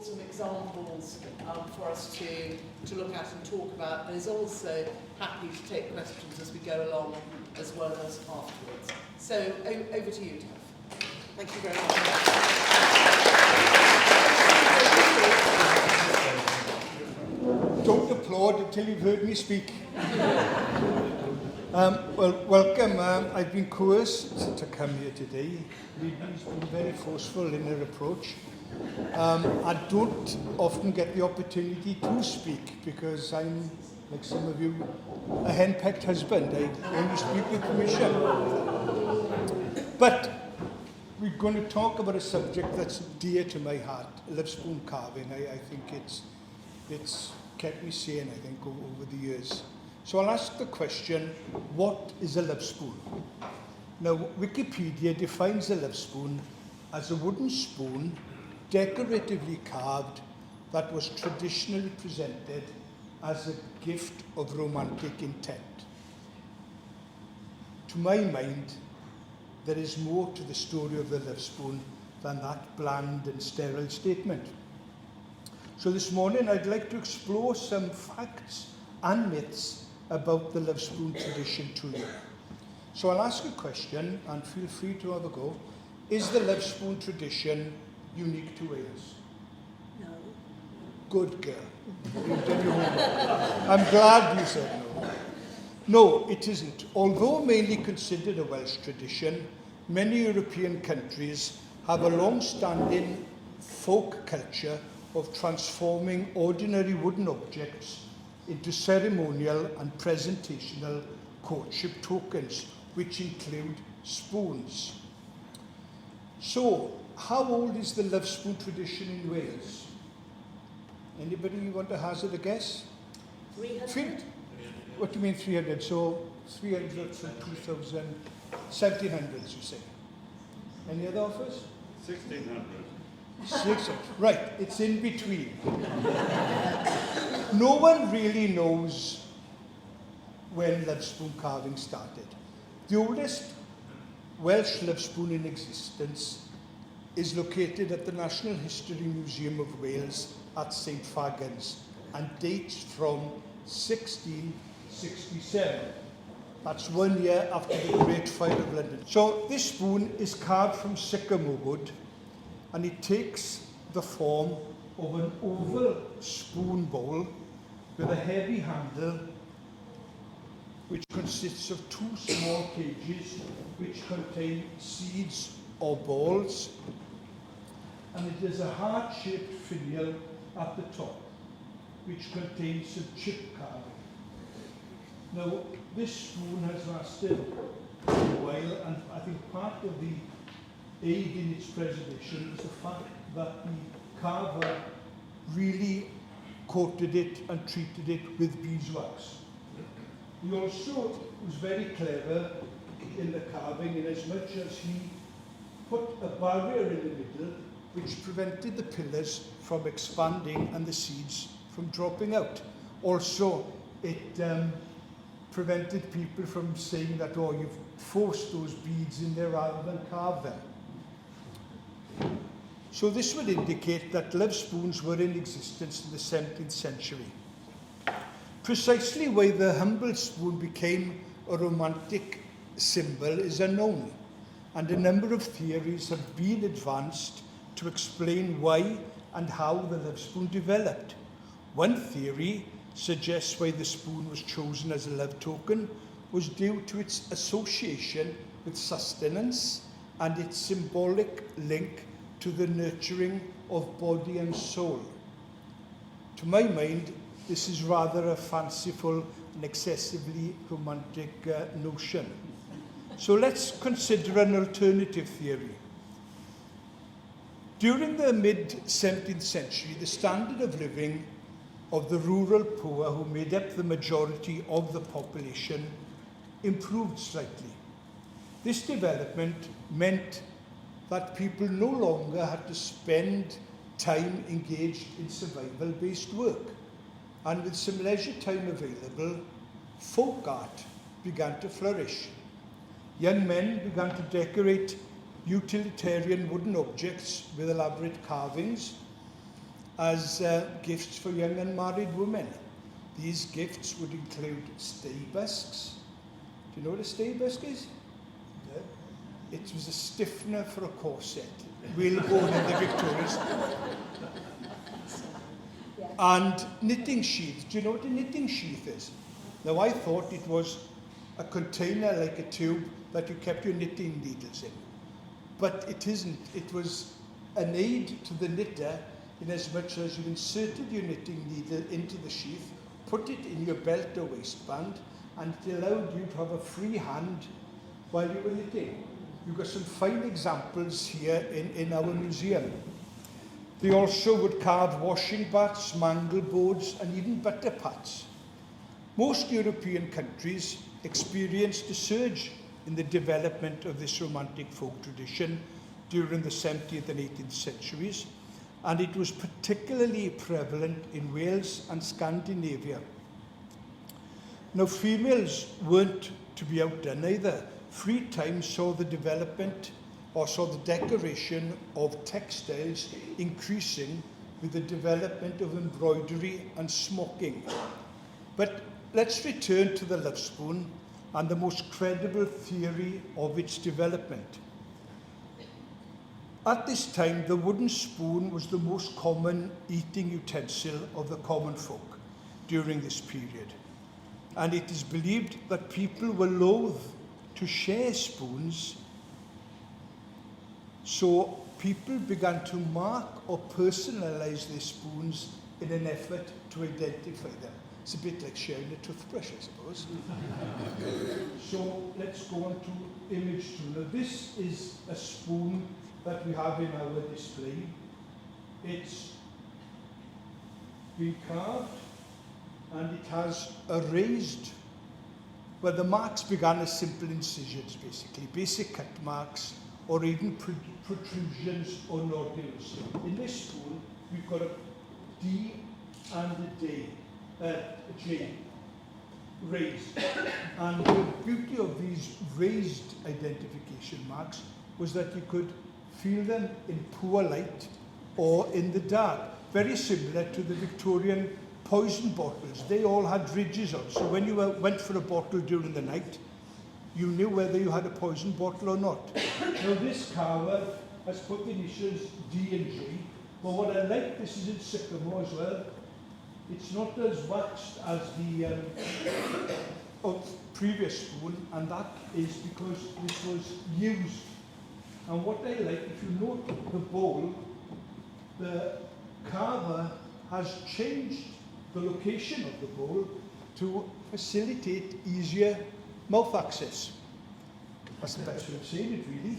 brought some examples for us to look at and talk about, but is also happy to take questions as we go along as well as afterwards. So over to you, Taff. Thank you very much. Don't applaud until you've heard me speak. Well, welcome. I've been coerced to come here today. Libby's been very forceful in her approach. I don't often get the opportunity to speak because I'm, like some of you, a henpecked husband. I only speak with permission. But we're going to talk about a subject that's dear to my heart, Lovespoon carving. I think it's kept me sane, I think, over the years. So I'll ask the question, what is a lovespoon? Now, Wikipedia defines a lovespoon as a wooden spoon decoratively carved that was traditionally presented as a gift of romantic intent. To my mind, there is more to the story of the lovespoon than that bland and sterile statement. So this morning, I'd like to explore some facts and myths about the lovespoon tradition to you. So I'll ask a question, and feel free to have a go. Is the lovespoon tradition unique to Wales? No. Good girl. You've done your homework. I'm glad you said no. No, it isn't. Although mainly considered a Welsh tradition, many European countries have a long-standing folk culture of transforming ordinary wooden objects into ceremonial and presentational courtship tokens, which include spoons. So, how old is the lovespoon tradition in Wales? Anybody want to hazard a guess? 300? What do you mean 300? So 300 from 2000, 1700s you say. Any other offers? 1600. 600. Right, it's in between. No one really knows when lovespoon carving started. The oldest Welsh lovespoon in existence is located at the National History Museum of Wales at St Fagans and dates from 1667. That's 1 year after the Great Fire of London. So this spoon is carved from sycamore wood, and it takes the form of an oval spoon bowl with a heavy handle which consists of two small cages which contain seeds or balls, and it has a heart-shaped finial at the top which contains some chip carving. Now, this spoon has lasted a while, and I think part of the aid in its preservation is the fact that the carver really coated it and treated it with beeswax. He also was very clever in the carving in as much as he put a barrier in the middle which prevented the pillars from expanding and the seeds from dropping out. Also, it prevented people from saying that, oh, you've forced those beads in there rather than carve them. So this would indicate that lovespoons were in existence in the 17th century. Precisely why the humble spoon became a romantic symbol is unknown, and a number of theories have been advanced to explain why and how the lovespoon developed. One theory suggests why the spoon was chosen as a love token was due to its association with sustenance and its symbolic link to the nurturing of body and soul. To my mind, this is rather a fanciful and excessively romantic notion. So let's consider an alternative theory. During the mid-17th century, the standard of living of the rural poor, who made up the majority of the population, improved slightly. This development meant that people no longer had to spend time engaged in survival-based work. And with some leisure time available, folk art began to flourish. Young men began to decorate utilitarian wooden objects with elaborate carvings, as gifts for young unmarried women. These gifts would include stay busks. Do you know what a stay busk is? No. It was a stiffener for a corset, whalebone in the Victorians. And knitting sheaths. Do you know what a knitting sheath is? Now, I thought it was a container like a tube that you kept your knitting needles in. But it isn't. It was an aid to the knitter in as much as you inserted your knitting needle into the sheath, put it in your belt or waistband, and it allowed you to have a free hand while you were knitting. You've got some fine examples here in our museum. They also would carve washing baths, mangle boards, and even butter pats. Most European countries experienced a surge in the development of this romantic folk tradition during the 17th and 18th centuries, and it was particularly prevalent in Wales and Scandinavia. Now, females weren't to be outdone either. Free time saw the development or saw the decoration of textiles increasing with the development of embroidery and smocking. But let's return to the love spoon and the most credible theory of its development. At this time, the wooden spoon was the most common eating utensil of the common folk during this period. And it is believed that people were loath to share spoons, so people began to mark or personalize their spoons in an effort to identify them. It's a bit like sharing a toothbrush, I suppose. So let's go on to image 2. Now, this is a spoon that we have in our display. It's been carved and it has a raised, well, the marks began as simple incisions, basically, basic cut marks or even protrusions or nodules. In this spoon, we've got a D and a J, raised. And the beauty of these raised identification marks was that you could feel them in poor light or in the dark, very similar to the Victorian poison bottles. They all had ridges on, so when you went for a bottle during the night, you knew whether you had a poison bottle or not. Now, this carver has put the initials D and G, but what I like, this is in sycamore as well. It's not as waxed as the previous spoon, and that is because this was used. And what I like, if you note the bowl, the carver has changed the location of the bowl to facilitate easier mouth access. That's the best way of saying it, really.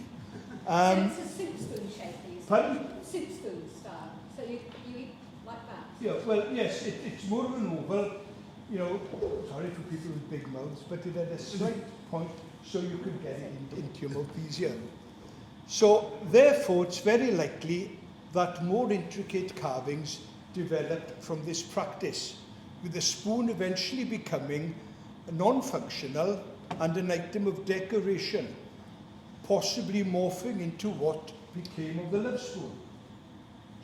It's a soup spoon shape, these. Pardon? Soup spoon style. So you eat like that? Yeah, well, yes, it's more of an oval, you know, sorry for people with big mouths, but it had a slight point so you could get it into your mouth easier. So, therefore, it's very likely that more intricate carvings developed from this practice, with the spoon eventually becoming non-functional and an item of decoration, possibly morphing into what became of the love spoon.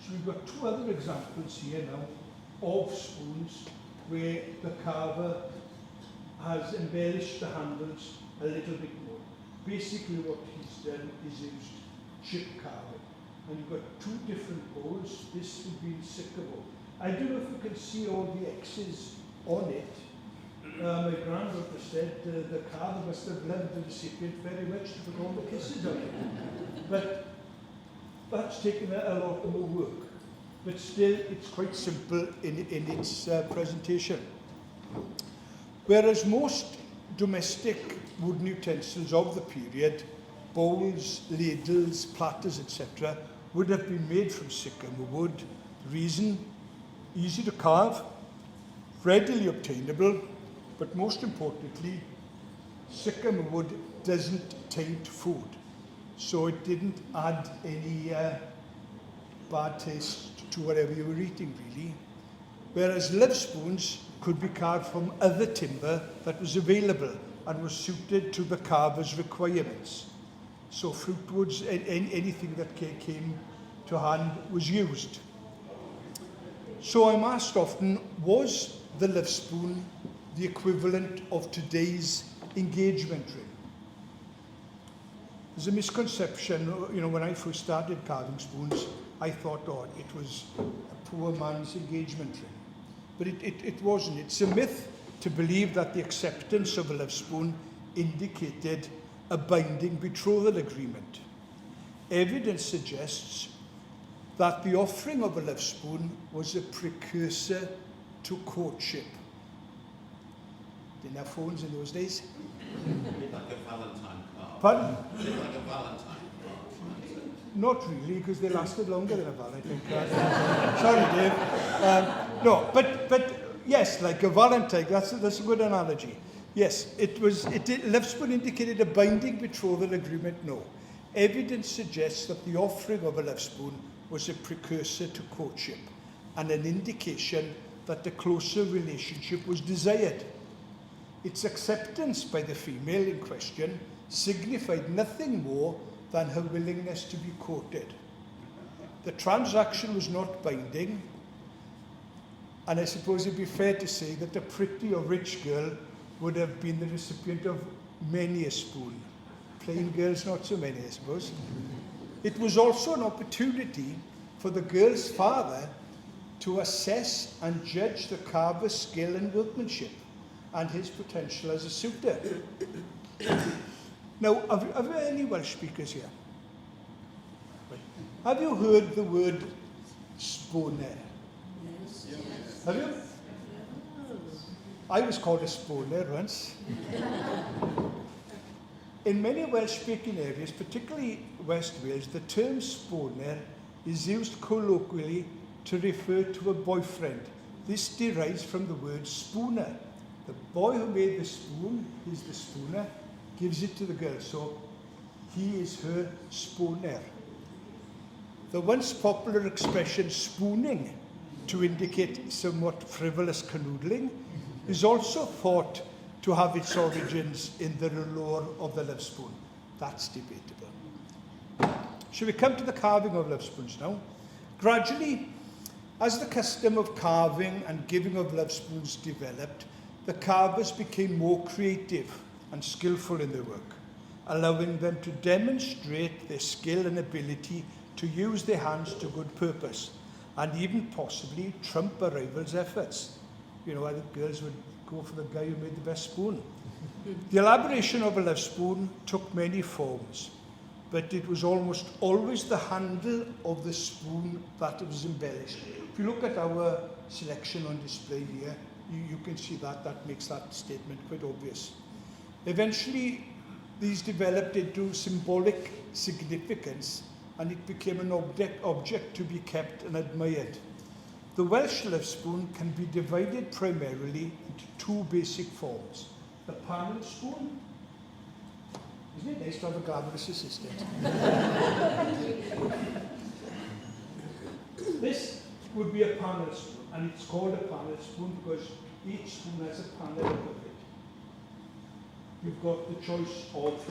So we've got two other examples here now of spoons where the carver has embellished the handles a little bit more. Basically what he's done is used chip carving. And you've got two different bowls. This would be sycamore. I don't know if you can see all the X's on it. My granddaughter said the carver must have loved the recipient very much to put all the kisses on it. But that's taken a lot more work. But still, it's quite simple in its presentation. Whereas most domestic wooden utensils of the period, bowls, ladles, platters, etc., would have been made from sycamore wood. Reason, easy to carve, readily obtainable, but most importantly, sycamore wood doesn't taint food. So it didn't add any bad taste to whatever you were eating, really. Whereas love spoons could be carved from other timber that was available and was suited to the carver's requirements. So fruit woods, anything that came to hand was used. So I'm asked often, was the Lovespoon the equivalent of today's engagement ring? There's a misconception, when I first started carving spoons, I thought, it was a poor man's engagement ring. But it wasn't. It's a myth to believe that the acceptance of a Lovespoon indicated a binding betrothal agreement. Evidence suggests that the offering of a Lovespoon was a precursor to courtship. Didn't have phones in those days. Like a Valentine card. Pardon? Like a Valentine card. Not really, because they lasted longer than a Valentine card. Sorry, Dave. No, but yes, like a Valentine, that's a good analogy. Yes, Lovespoon indicated a binding betrothal agreement, no. Evidence suggests that the offering of a Lovespoon was a precursor to courtship and an indication that a closer relationship was desired. Its acceptance by the female in question signified nothing more than her willingness to be courted. The transaction was not binding, and I suppose it'd be fair to say that a pretty or rich girl would have been the recipient of many a spoon. Plain girls, not so many, I suppose. It was also an opportunity for the girl's father to assess and judge the carver's skill and workmanship and his potential as a suitor. Now, have you any Welsh speakers here? Have you heard the word sponer? Yes. Have you? I was called a sponer once. In many Welsh-speaking areas, particularly West Wales, the term sponer is used colloquially to refer to a boyfriend. This derives from the word spooner. The boy who made the spoon is the spooner, gives it to the girl, so he is her sponer. The once popular expression spooning, to indicate somewhat frivolous canoodling, is also thought to have its origins in the allure of the Lovespoon. That's debatable. Shall we come to the carving of Lovespoons now? Gradually, as the custom of carving and giving of Lovespoons developed, the carvers became more creative and skillful in their work, allowing them to demonstrate their skill and ability to use their hands to good purpose, and even possibly trump a rival's efforts. I think girls would go for the guy who made the best spoon. The elaboration of a Lovespoon took many forms, but it was almost always the handle of the spoon that was embellished. If you look at our selection on display here, you can see that makes that statement quite obvious. Eventually, these developed into symbolic significance, and it became an object to be kept and admired. The Welsh Lovespoon can be divided primarily into two basic forms. The panel spoon. Isn't it nice to have a glamorous assistant? This would be a panel spoon, and it's called a panel spoon because each spoon has a panel above it. You've got the choice of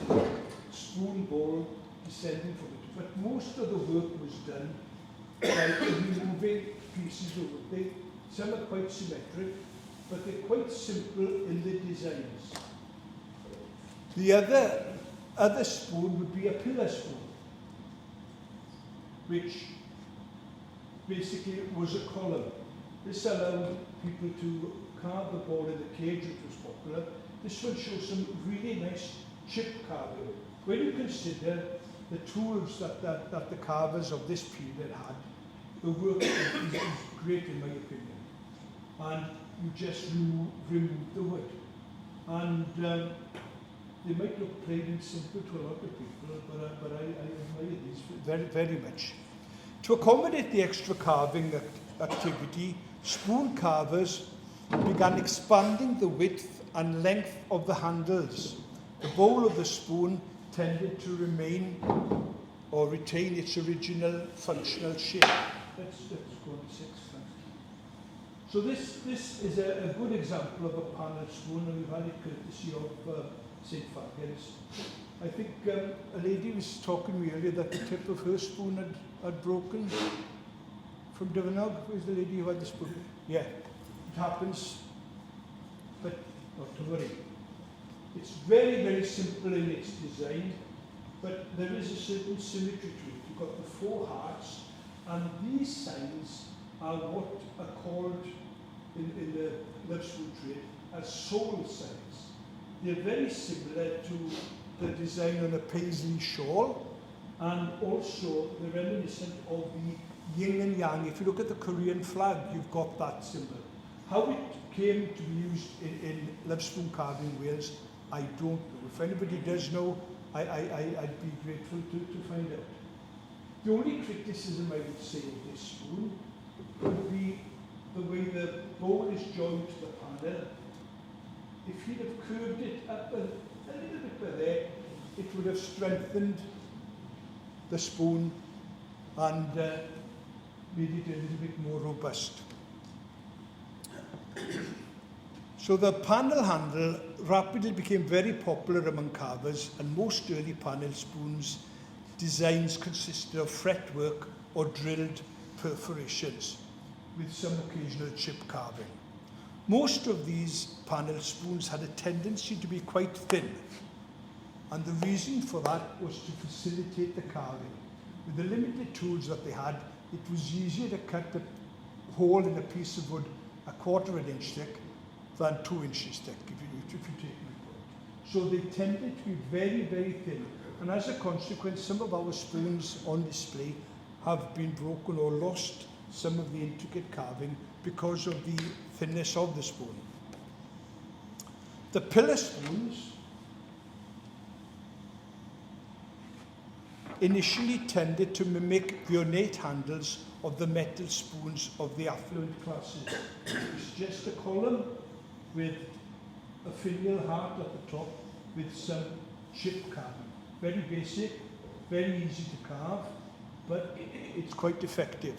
spoon bowl descending from it, but most of the work was done by removing pieces of wood. Some are quite symmetric, but they're quite simple in the designs. The other spoon would be a pillar spoon, which basically was a column. This allowed people to carve the ball in the cage, which was popular. This one shows some really nice chip carving. When you consider the tools that the carvers of this period had, the work is great in my opinion. And you just remove the wood. And they might look plain and simple to a lot of people, but I admire these very, very much. To accommodate the extra carving activity, spoon carvers began expanding the width and length of the handles. The bowl of the spoon tended to remain or retain its original functional shape. Let's go on 6. So this is a good example of a panel spoon, and we've had it courtesy of St. Fagans. I think a lady was talking to me earlier that the tip of her spoon had broken from Dyfynog? Who's the lady who had the spoon? Yeah, it happens, but not to worry. It's very, very simple in its design, but there is a certain symmetry to it. You've got the 4 hearts, and these signs are what are called in the Lovespoon trade as soul signs. They're very similar to the design on a paisley shawl, and also they're reminiscent of the yin and yang. If you look at the Korean flag, you've got that symbol. How it came to be used in Lovespoon carving in Wales, I don't know. If anybody does know, I'd be grateful to find out. The only criticism I would say of this spoon would be the way the bowl is joined to the panel. If he'd have curved it up a little bit by there, it would have strengthened the spoon and made it a little bit more robust. So the panel handle rapidly became very popular among carvers, and most early panel spoons designs consisted of fretwork or drilled perforations with some occasional chip carving. Most of these panel spoons had a tendency to be quite thin, and the reason for that was to facilitate the carving. With the limited tools that they had, it was easier to cut a hole in a piece of wood 1/4 inch thick than 2 inches thick, if you take my point. So they tended to be very, very thin. And as a consequence, some of our spoons on display have been broken or lost some of the intricate carving because of the thinness of the spoon. The pillar spoons initially tended to mimic the ornate handles of the metal spoons of the affluent classes. It's just a column with a finial heart at the top with some chip carving. Very basic, very easy to carve, but it's quite effective.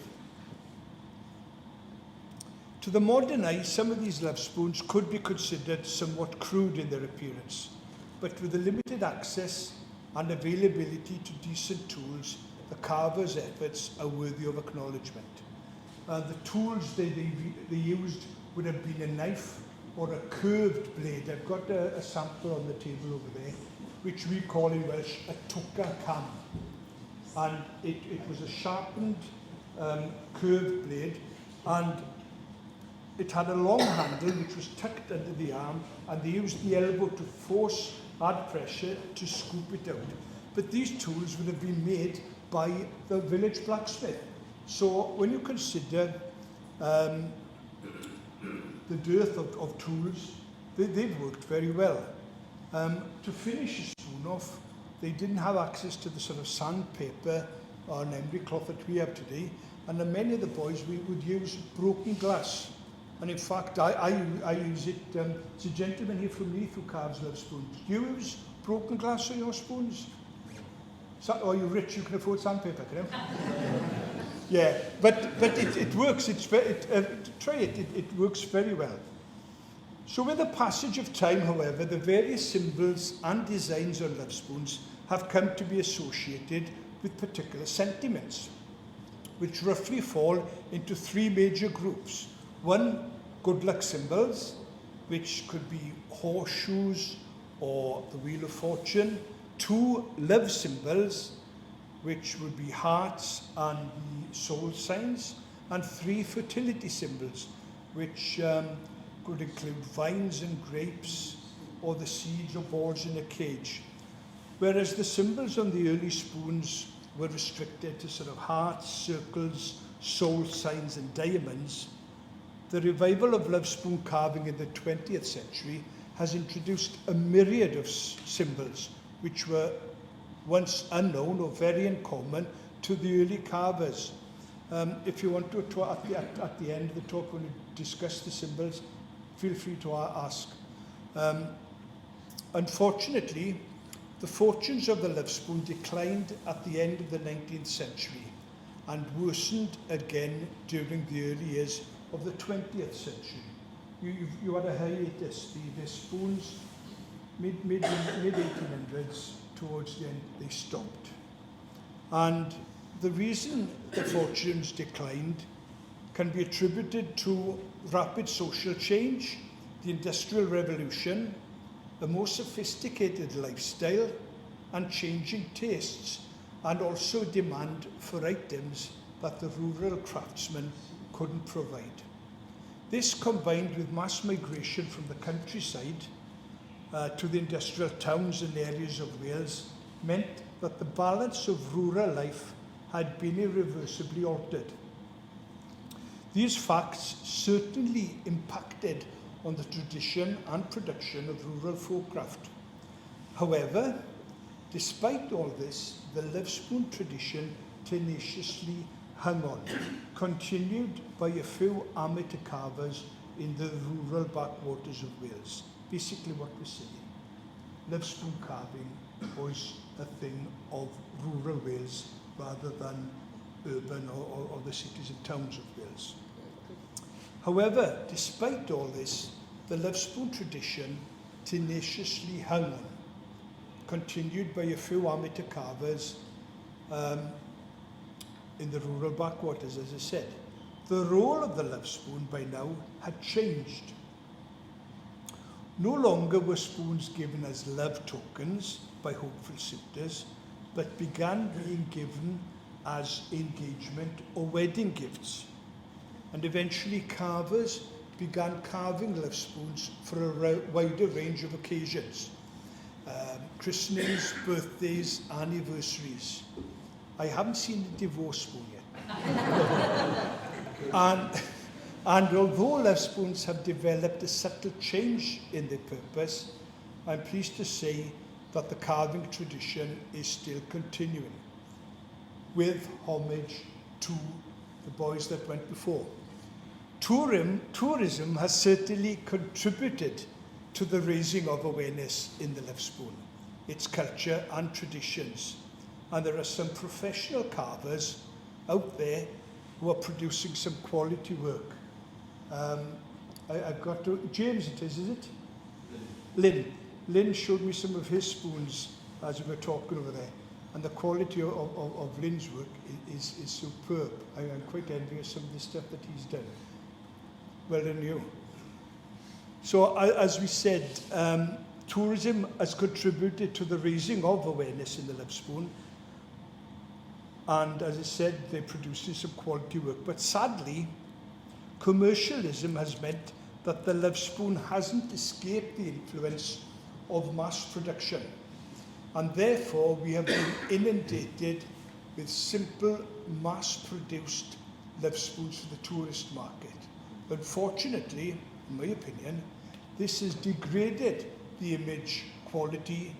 To the modern eye, some of these Lovespoons could be considered somewhat crude in their appearance, but with the limited access and availability to decent tools, the carver's efforts are worthy of acknowledgement. The tools they used would have been a knife or a curved blade. I've got a sample on the table over there, which we call in Welsh a tuca cam. And it was a sharpened, curved blade, and it had a long handle which was tucked under the arm, and they used the elbow to force, add pressure to scoop it out. But these tools would have been made by the village blacksmith. So when you consider the dearth of tools, they've worked very well. To finish a spoon off, they didn't have access to the sort of sandpaper or an emery cloth that we have today, and many of the boys we would use broken glass. And in fact, I use it. It's a gentleman here from Leith who carves Lovespoons. Do you use broken glass on your spoons? Are you rich? You can afford sandpaper, can you? Yeah, but it works. Try it. It works very well. So with the passage of time, however, the various symbols and designs on Lovespoons have come to be associated with particular sentiments, which roughly fall into 3 major groups. 1, good luck symbols, which could be horseshoes or the Wheel of Fortune. 2, love symbols, which would be hearts and the soul signs. And 3, fertility symbols, which could include vines and grapes, or the seeds or balls in a cage. Whereas the symbols on the early spoons were restricted to sort of hearts, circles, soul signs and diamonds, the revival of Lovespoon carving in the 20th century has introduced a myriad of symbols which were once unknown or very uncommon to the early carvers. If you want to, at the end of the talk, when we discuss the symbols, feel free to ask. Unfortunately, the fortunes of the Lovespoon declined at the end of the 19th century and worsened again during the early years of the 20th century. You had a hiatus. The spoons, mid-1800s, towards the end, they stopped. And the reason the fortunes declined can be attributed to rapid social change, the Industrial Revolution, a more sophisticated lifestyle, and changing tastes, and also demand for items that the rural craftsmen couldn't provide. This, combined with mass migration from the countryside to the industrial towns and areas of Wales, meant that the balance of rural life had been irreversibly altered. These facts certainly impacted on the tradition and production of rural folkcraft. However, despite all this, the Lovespoon tradition tenaciously hung on, continued by a few amateur carvers in the rural backwaters of Wales. Basically what we're saying, Lovespoon carving was a thing of rural Wales rather than urban or the cities and towns of Wales. However, despite all this, the Lovespoon tradition tenaciously hung on, continued by a few amateur carvers in the rural backwaters, as I said. The role of the Lovespoon by now had changed. No longer were spoons given as love tokens by hopeful suitors, but began being given as engagement or wedding gifts. And eventually carvers began carving Lovespoons for a wider range of occasions. Christenings, birthdays, anniversaries. I haven't seen a divorce spoon yet. and although Lovespoons have developed a subtle change in their purpose, I'm pleased to say that the carving tradition is still continuing, with homage to the boys that went before. Tourism has certainly contributed to the raising of awareness in the Lovespoon, its culture and traditions. And there are some professional carvers out there who are producing some quality work. I've got to, James it is it? Lynn showed me some of his spoons as we were talking over there. And the quality of Lynn's work is superb. I'm quite envious of the stuff that he's done. Well done you. So as we said, tourism has contributed to the raising of awareness in the Lovespoon. And as I said, they're producing some quality work. But sadly, commercialism has meant that the Lovespoon hasn't escaped the influence of mass production. And therefore, we have been inundated with simple, mass-produced Lovespoons for the tourist market. Unfortunately, in my opinion, this has degraded the image, quality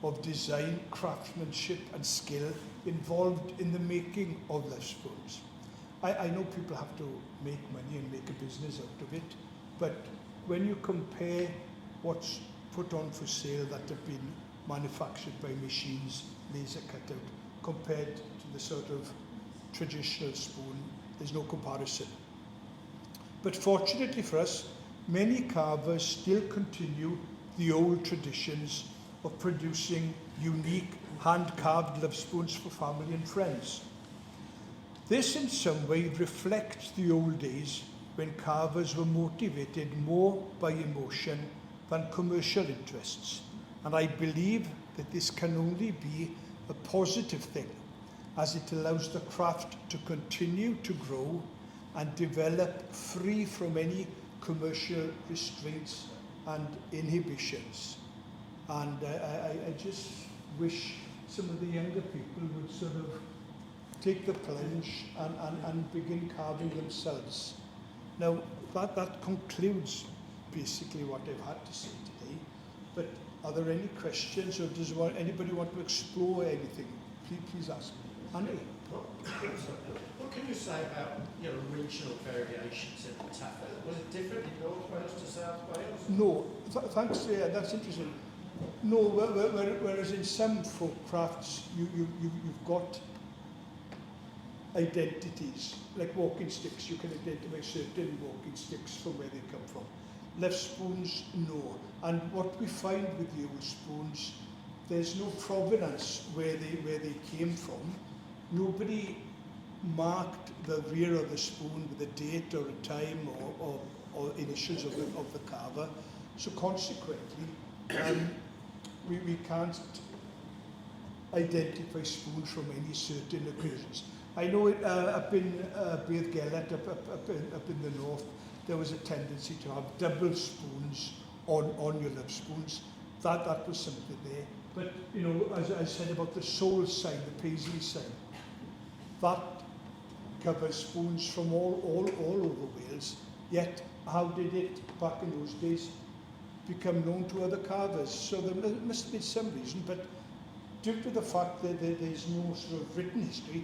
of design, craftsmanship and skill involved in the making of Lovespoons. I know people have to make money and make a business out of it, but when you compare what's put on for sale that have been manufactured by machines, laser cut out, compared to the sort of traditional spoon, there's no comparison. But fortunately for us, many carvers still continue the old traditions of producing unique hand-carved Lovespoons for family and friends. This in some way reflects the old days when carvers were motivated more by emotion than commercial interests. And I believe that this can only be a positive thing, as it allows the craft to continue to grow and develop free from any commercial restraints and inhibitions. And I just wish some of the younger people would sort of take the plunge and begin carving themselves. Now, that concludes basically what I've had to say today. But are there any questions, or does anybody want to explore anything? Please ask me. Andy? What can you say about regional variations in the taffeta? Was it different in North Wales to South Wales? No, thanks. Yeah, that's interesting. No, whereas in some folk crafts you've got identities, like walking sticks. You can identify certain walking sticks from where they come from. Lovespoons, no. And what we find with the old spoons, there's no provenance where they came from. Nobody marked the rear of the spoon with a date or a time or initials of the carver. So consequently, we can't identify spoons from any certain occasions. I know up in Beirdd up in the north, there was a tendency to have double spoons on your love spoons. That was something there. But, you know, as I said about the soul sign, the paisley sign, that covers spoons from all over Wales. Yet, how did it, back in those days, become known to other carvers? So there must have been some reason, but due to the fact that there's no sort of written history,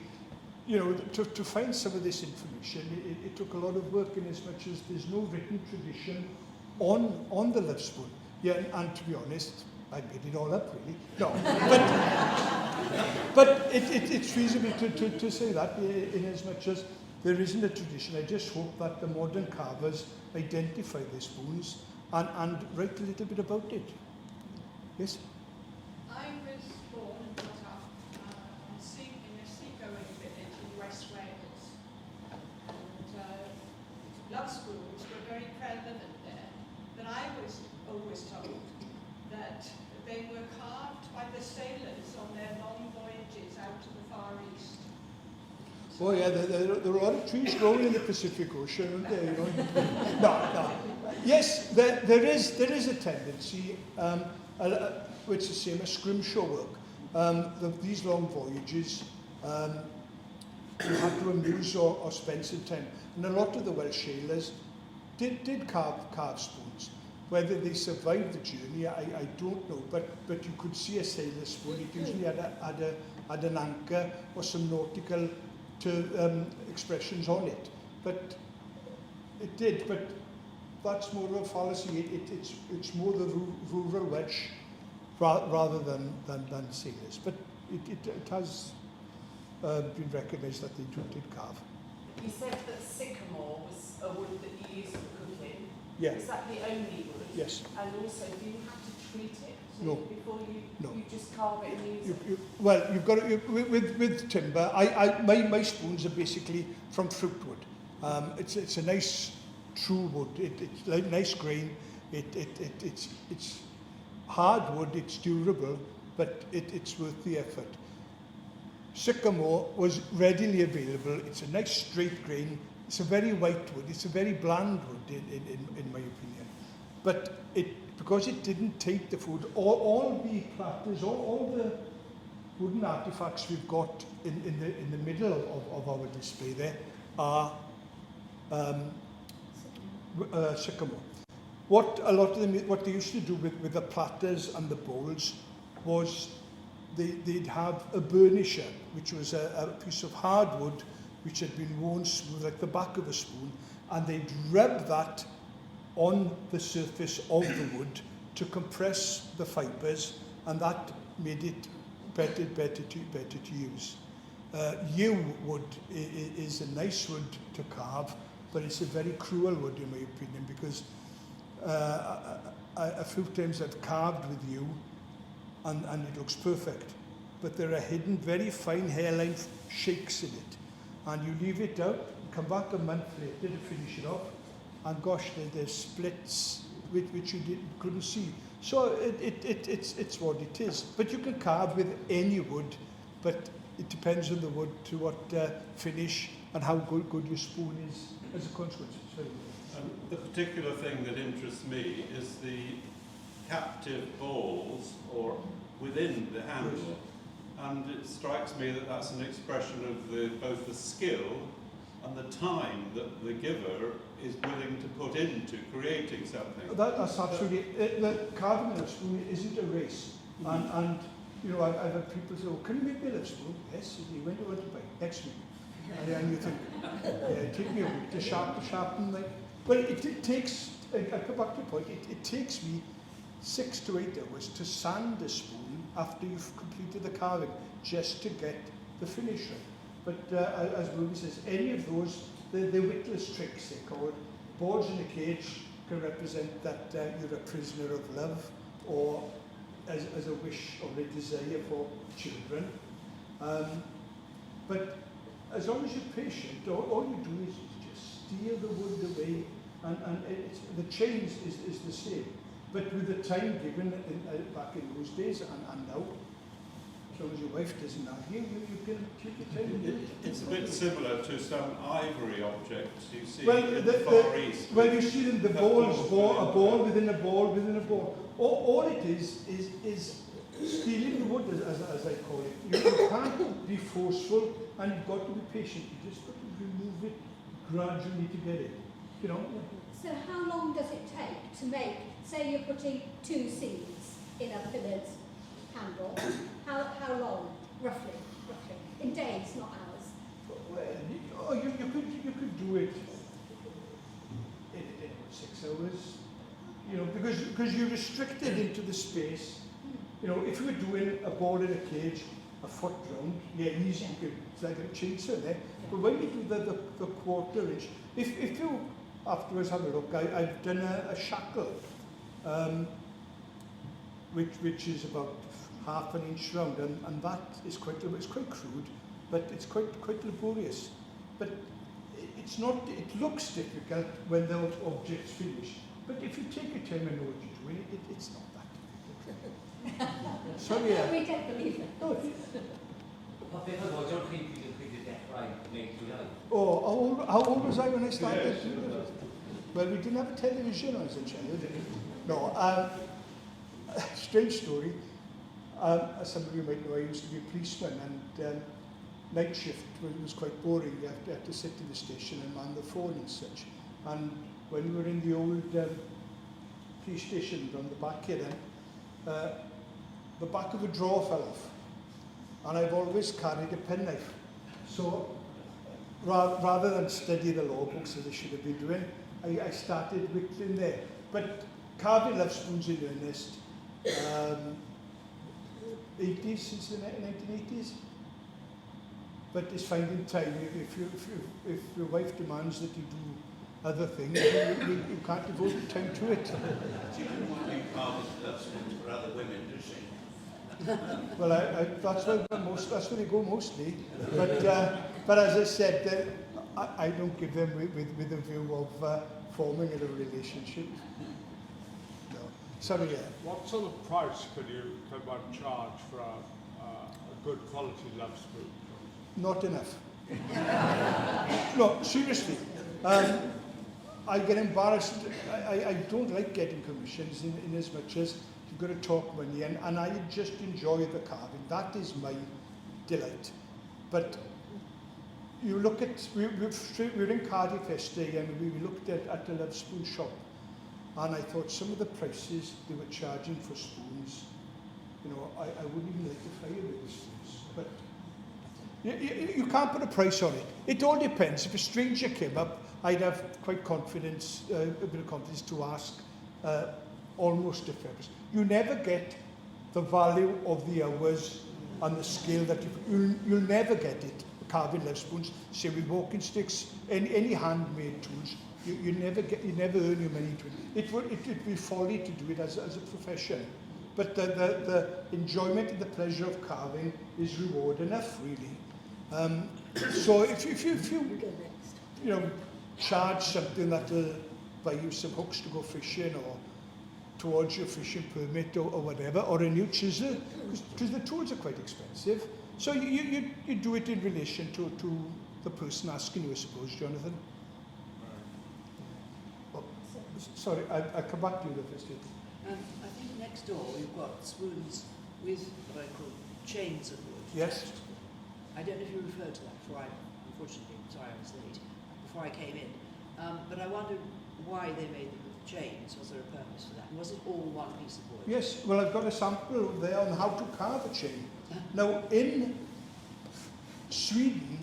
you know, to find some of this information, it took a lot of work, in as much as there's no written tradition on the love spoon. Yeah, and to be honest, I made it all up, really. No, but it's feasible to say that, in as much as there isn't a tradition. I just hope that the modern carvers identify their spoons and write a little bit about it. Yes? I was born and brought up in a seagoing village in West Wales. And Lovespoons were very prevalent there. But I was always told that they were carved by the sailors on their long voyages out to the Far East. Oh yeah, there are a lot of trees growing in the Pacific Ocean, aren't there? You know? No. Yes, there is a tendency, which is the same as scrimshaw work. These long voyages, you had to amuse or spend some time. And a lot of the Welsh sailors did carve spoons. Whether they survived the journey, I don't know. But you could see a sailor spoon. It usually had an anchor or some nautical expressions on it. But it did. But that's more of a fallacy. It's more the rural Welsh rather than sailors. But it has been recognised that they did carve. You said that sycamore was a wood that you used for cooking. Yeah. Is that the only wood? Yes. And also, do you have to treat it No. before No. you just carve it and use it? Well, you've got to, with timber. My spoons are basically from fruit wood. It's a nice true wood. It's like nice grain. It's hard wood. It's durable, but it's worth the effort. Sycamore was readily available. It's a nice straight grain. It's a very white wood. It's a very bland wood, in my opinion. But because it didn't take the food, all the platters, all the wooden artifacts we've got in the middle of our display there are sycamore. What they used to do with the platters and the bowls was they'd have a burnisher, which was a piece of hardwood which had been worn smooth like the back of a spoon, and they'd rub that on the surface of the wood to compress the fibres, and that made it better to use. Yew wood is a nice wood to carve, but it's a very cruel wood in my opinion, because a few times I've carved with yew and it looks perfect, but there are hidden very fine hairline shakes in it, and you leave it out, come back a month later to finish it off, and gosh, there's splits which you couldn't see. So it's what it is. But you can carve with any wood, but it depends on the wood to what finish and how good your spoon is as a consequence. The particular thing that interests me is the captive balls, or within the handle. And it strikes me that that's an expression of both the skill and the time that the giver is willing to put into creating something. That's absolutely, the carving of a spoon isn't a race. And you know, I've had people say, oh, can you make me a love spoon? Yes, when do you want to buy? Next week. And then you think, yeah, take me a week to sharpen like. Well, it takes, I come back to the point, it takes me 6 to 8 hours to sand a spoon after you've completed the carving, just to get the finish right. But as Ruby says, any of those, the witless tricks they're called, boards in a cage can represent that you're a prisoner of love, or as a wish or a desire for children. But as long as you're patient, all you do is just steer the wood away, and the change is the same. But with the time given back in those days and now, as long as your wife doesn't argue, you can take your time and do it. It's a bit similar to some ivory objects you see Well, in the Far East. well, you see them, the balls, a ball within a ball within a ball. All it is stealing the wood, as I call it. You can't be forceful, and you've got to be patient. You just got to remove it gradually to get it. You know. So how long does it take to make, say you're putting 2 seeds in a pillared handle, how long, roughly, in days, not hours? Well, you could do it in 6 hours, you know, because you're restricted into the space. You know, if you were doing a ball in a cage, a foot round, yeah, easy, you could, it's like a chainsaw there. But when you do the 1/4 inch, if you afterwards have a look, I've done a shackle, which is about 1/2 inch round, and that is it's quite crude, but it's quite laborious. But it's not. It looks difficult when the object's finished, but if you take your time and know what you're doing, it's not that difficult. Sorry, yeah. We don't believe it. No, how old was I when I started? Yes. Well, we didn't have a television when I was a child. No, strange story. As some of you might know, I used to be a policeman, and night shift was quite boring. You had to sit in the station and man the phone and such. And when we were in the old police station on the back here then, the back of a drawer fell off. And I've always carried a penknife. So rather than study the law books as I should have been doing, I started whittling there. But carving Lovespoons in earnest, 80s, since the 1980s. But it's finding time. If your wife demands that you do other things, you can't devote time to it. She didn't want you carving Lovespoons for other women, does she? Well, that's where they go mostly. But as I said, I don't give them with a view of forming a relationship. No. Sorry, yeah. What sort of price can one charge for a good quality Lovespoon? Not enough. No, seriously. I get embarrassed. I don't like getting commissions in as much as you've got to talk money, and I just enjoy the carving. That is my delight. But you look at, we were in Cardiff yesterday, and we looked at the Lovespoon shop, and I thought some of the prices they were charging for spoons, you know, I wouldn't even like to fire with the spoons. But you can't put a price on it. It all depends. If a stranger came up, I'd have quite confidence, a bit of confidence to ask almost a fair price. You never get the value of the hours on the scale that you'll never get it. Carving Lovespoons, say with walking sticks, any handmade tools, you never earn your money to it. It would be folly to do it as a profession. But the enjoyment and the pleasure of carving is reward enough, really. So if you charge something that will buy you some hooks to go fishing, or towards your fishing permit, or whatever, or a new chisel, because the tools are quite expensive. So you do it in relation to the person asking you, I suppose, Jonathan. Oh, sorry, I'll come back to you the first. I think next door we've got spoons with what I call chains of wood. Yes. I don't know if you referred to that before unfortunately, sorry I was late, before I came in. But I wondered why they made them with chains. Was there a purpose for that? Was it all one piece of wood? Yes, well, I've got a sample there on how to carve a chain. Now, in Sweden,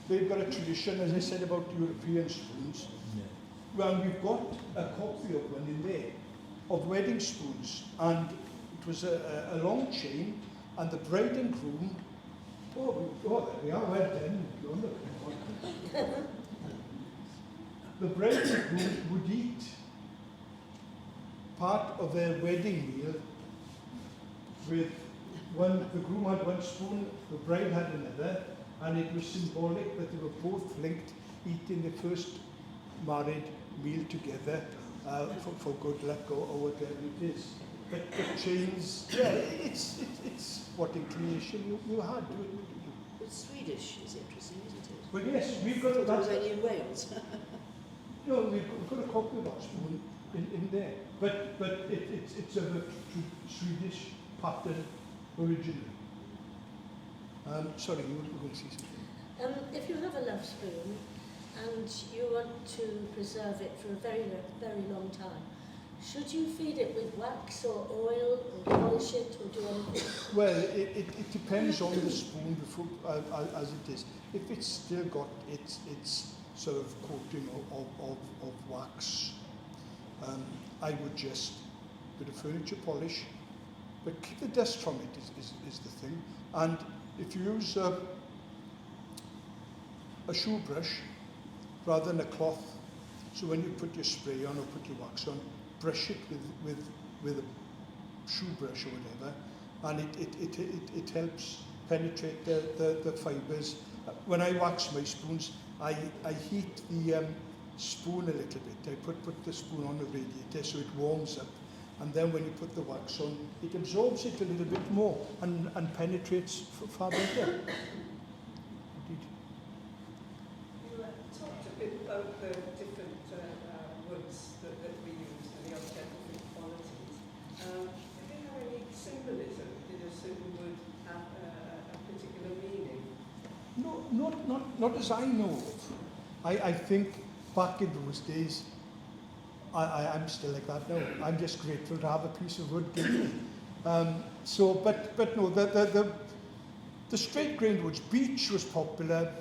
they've got a tradition, as I said, about European spoons. Well, we've got a copy of one in there, of wedding spoons. And it was a long chain, and the bride and groom, there we are, well done. The bride and groom would eat part of their wedding meal with the groom had one spoon, the bride had another, and it was symbolic that they were both linked, eating the first married meal together for good luck or whatever it is. But chains, yeah, it's what inclination you had. But Swedish is interesting, isn't it? Well, yes, we've got It was that. only in Wales. No, we've got a copy of that spoon in there, but it's of a Swedish pattern originally. Sorry, you were going to say something. If you have a love spoon and you want to preserve it for a very, very long time, should you feed it with wax or oil or polish it or do anything? Well, it depends on the spoon before, as it is. If it's still got its sort of coating of wax, I would just bit of furniture polish, but keep the dust from it is the thing. And if you use a shoe brush rather than a cloth, so when you put your spray on or put your wax on, brush it with a shoe brush or whatever, and it helps penetrate the fibres. When I wax my spoons, I heat the spoon a little bit. I put the spoon on the radiator so it warms up, and then when you put the wax on, it absorbs it a little bit more and penetrates far better. Indeed. You talked a bit about the different woods that we use and the objective qualities. Do you have any symbolism? Did a certain wood have a particular meaning? No, not as I know of. I think back in those days, I'm still like that now. I'm just grateful to have a piece of wood given me. But no, the straight-grained woods, beech was popular,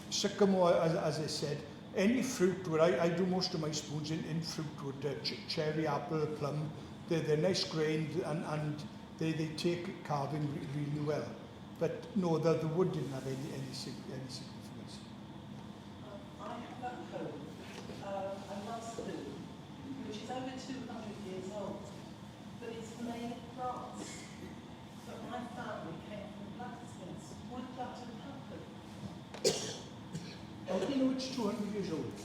sycamore, as I said, any fruit wood. I do most of my spoons in fruit wood, cherry, apple, plum. They're nice grained and they take carving really well. But no, the wood didn't have any significance. I have at home a Lovespoon, which is over 200 years old, but it's made of brass. But my family came from blacksmiths. Would that have happened? How do you know it's 200 years old?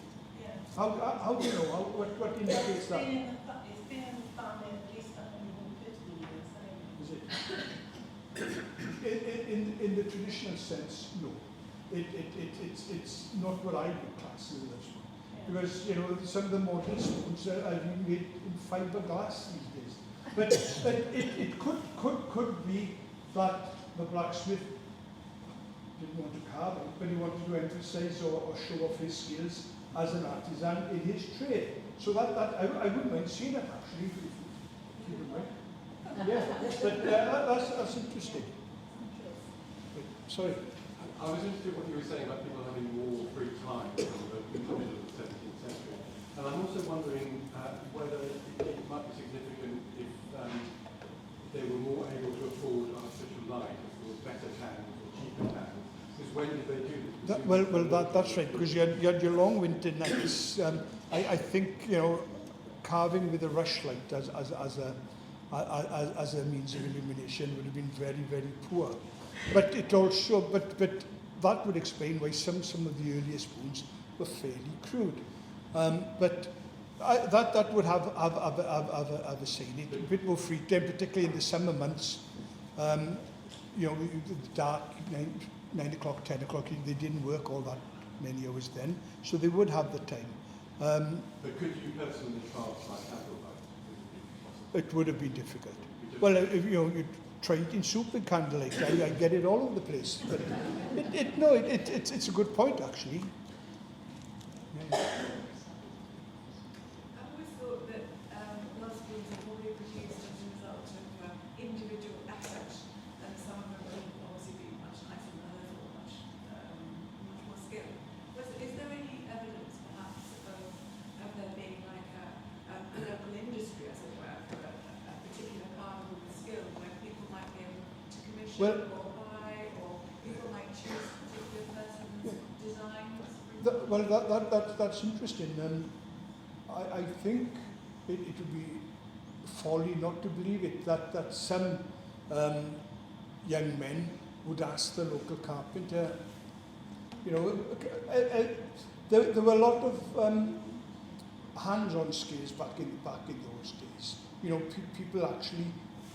Yeah. How do you know? What indicates that? It's been in the family at least 150 years anyway. Is it? In the traditional sense, no. It's not what I would class as a love spoon. Because, you know, some of the modern spoons are being made in fiberglass these days. But it could be that the blacksmith didn't want to carve it, but he wanted to emphasize or show off his skills as an artisan in his trade. So that I wouldn't mind seeing it actually, if you would mind. Yeah, but that's interesting. But, sorry. I was interested in what you were saying about people having more free time in the middle of the 17th century. And I'm also wondering whether it might be significant if they were more able to afford artificial light, if there was better candles or cheaper candles. Because when did they do this? That's right, because you had your long winter nights. I think, you know, carving with a rushlight as a means of illumination would have been very, very poor. But it also, but that would explain why some of the earlier spoons were fairly crude. But that would have a say in it, a bit more free time, particularly in the summer months. You know, dark, 9 o'clock, 10 o'clock, they didn't work all that many hours then, so they would have the time. But could you personally carve by candlelight? It would have been difficult. Well, if you try eating soup with candlelight, I get it all over the place. But it's a good point actually. Yeah. I've always thought that Lovespoons are probably produced as a result of individual effort, and some of them will obviously be much nicer than others or much more skill. Is there any evidence perhaps of there being like a local industry, as it were, for a particular carver with skill, where people might be able to commission or buy, or people might choose a particular person's designs? That's interesting. I think it would be folly not to believe it, that some young men would ask the local carpenter. You know, there were a lot of hands-on skills back in those days. You know, people actually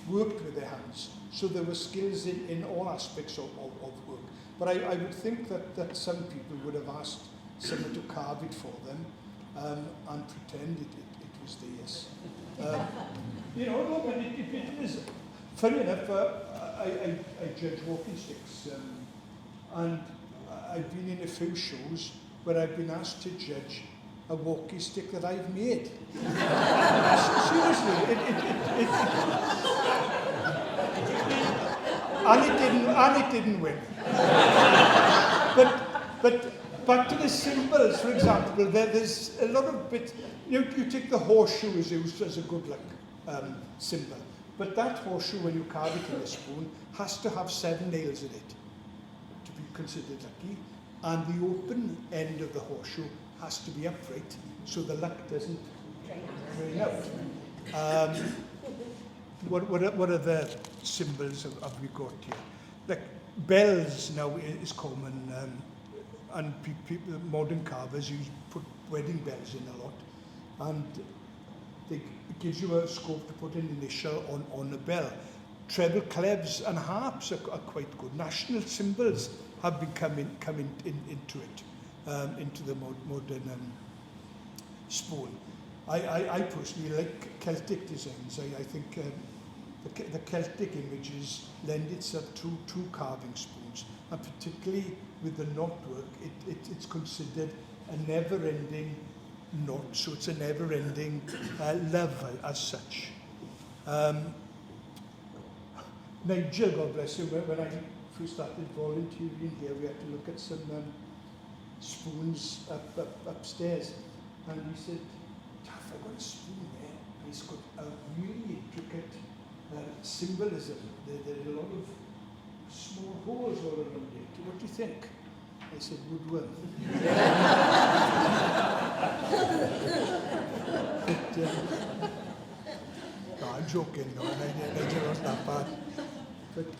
worked with their hands, so there were skills in all aspects of work. But I would think that some people would have asked someone to carve it for them and pretend it was theirs. You know, no, but it is. Funny enough, I judge walking sticks, and I've been in a few shows where I've been asked to judge a walking stick that I've made. Seriously, and it didn't win. But back to the symbols, for example, there's a lot of bits. You take the horseshoe is used as a good luck symbol, but that horseshoe, when you carve it in a spoon, has to have 7 nails in it to be considered lucky, and the open end of the horseshoe has to be upright so the luck doesn't drain out. What other symbols have we got here? Like bells now is common, and people, modern carvers put wedding bells in a lot, and it gives you a scope to put an initial on a bell. Treble cleves and harps are quite good. National symbols have been coming into it, into the modern spoon. I personally like Celtic designs. I think the Celtic images lend itself to carving spoons, and particularly with the knotwork, it's considered a never-ending knot, so it's a never-ending love as such. Nigel, God bless him, when I first started volunteering here, we had to look at some spoons upstairs, and he said, Taff, I've got a spoon there, and it's got a really intricate symbolism. There are a lot of small holes all around it. What do you think? I said, woodworm. No, I'm joking, no, Nigel wasn't that bad. But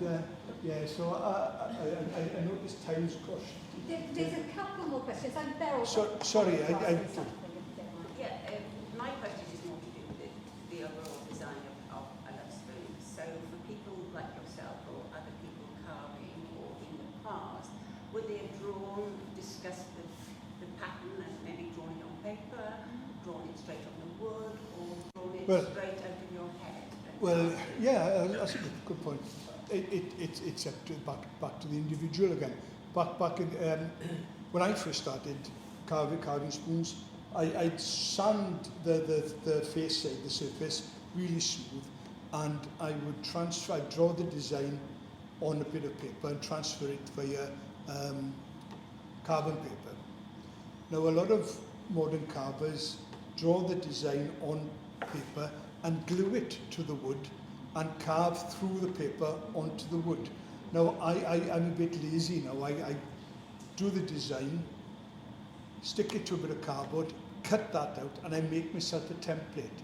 yeah, so I noticed time's crushed. There's a couple more questions. I'm Beryl. Sorry, Yeah, my question is more to do with the overall design of a Lovespoon. So for people like yourself or other people carving or in the past, would they have discussed the pattern and maybe drawn it on paper, drawn it straight on the wood, or drawn it straight out of your head? Well, yeah, that's a good point. It's up to back to the individual again. Back in when I first started carving spoons, I'd sand the face side, the surface, really smooth, and I'd draw the design on a bit of paper and transfer it via carbon paper. Now, a lot of modern carvers draw the design on paper and glue it to the wood and carve through the paper onto the wood. Now, I'm a bit lazy now. I do the design, stick it to a bit of cardboard, cut that out, and I make myself a template.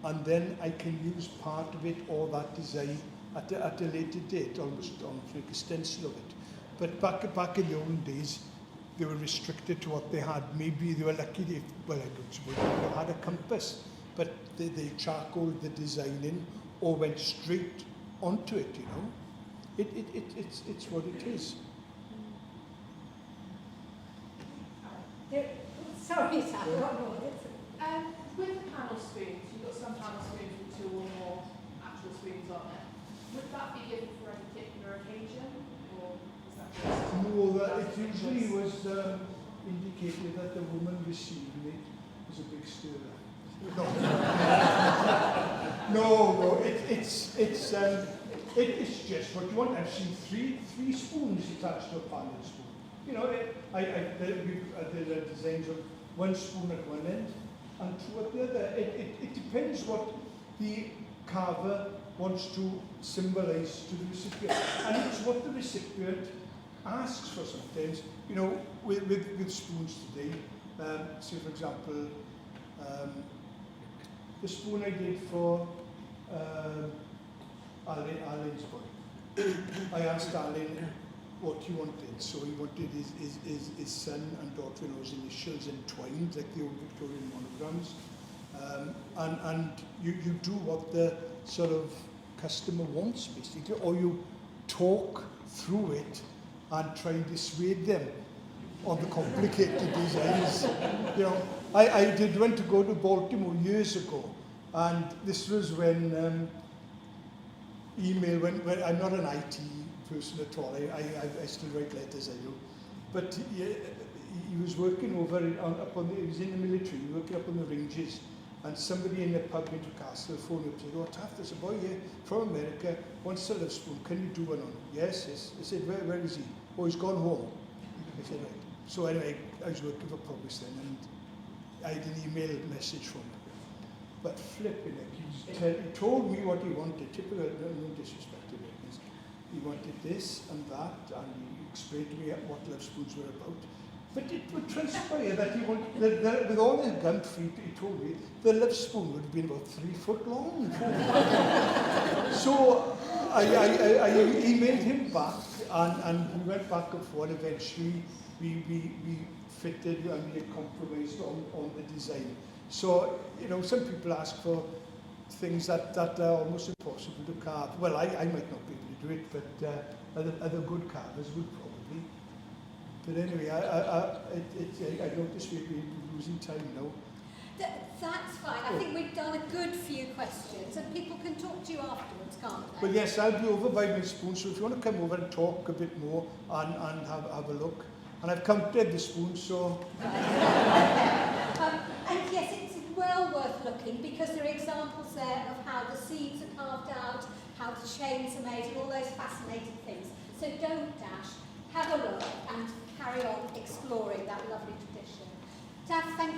And then I can use part of it or that design at a later date, almost like a stencil of it. But back in the old days, they were restricted to what they had. Maybe they were lucky if, well, I don't suppose they had a compass, but they charcoaled the design in or went straight onto it, you know. It's what it is. Sorry, Sam. With the panel spoons, you've got some panel spoons with 2 or more actual spoons on it. Would that be given for a particular occasion, or is that just... No, it usually was indicated that the woman receiving it was a big stirrer. No, it's just what you want. I've seen three spoons attached to a panel spoon. You know, there are designs of 1 spoon at one end and 2 at the other. It depends what the carver wants to symbolize to the recipient, and it's what the recipient asks for sometimes. You know, with spoons today, say for example, the spoon I did for Arlene's boy. I asked Alan what he wanted. So he wanted his son and daughter-in-law's initials entwined, like the old Victorian monograms. And you do what the sort of customer wants, basically, or you talk through it and try and dissuade them on the complicated designs. You know, I went to go to Baltimore years ago, and this was when email, when I'm not an IT person at all, I still write letters, I do, but he was working over he was in the military, working up on the ranges, and somebody in a pub in Newcastle phoned up and said, "Oh, Taff, there's a boy here from America, wants a Lovespoon, can you do one on him?" Yes. I said, where is he? "Oh, he's gone home." I said, right. So anyway, I was working for Progress then, and I had an email message from him. But flipping it, he told me what he wanted, typical, no disrespect to him. He wanted this and that, and he explained to me what Lovespoons were about. But it would transpire that he wanted, with all his gum feet, he told me, the Lovespoon would have been about 3 foot long. So I emailed him back, and we went back and forth. Eventually, we fitted and we compromised on the design. So, you know, some people ask for things that are almost impossible to carve. Well, I might not be able to do it, but other good carvers would probably. But anyway, I noticed we're losing time now. That's fine. I think we've done a good few questions, and people can talk to you afterwards, can't they? But yes, I'll be over by my spoon, so if you want to come over and talk a bit more and have a look. And I've counted the spoons, so... And yes, it's well worth looking, because there are examples there of how the seeds are carved out, how the chains are made, and all those fascinating things. So don't dash, have a look, and carry on exploring that lovely tradition. Taff, thank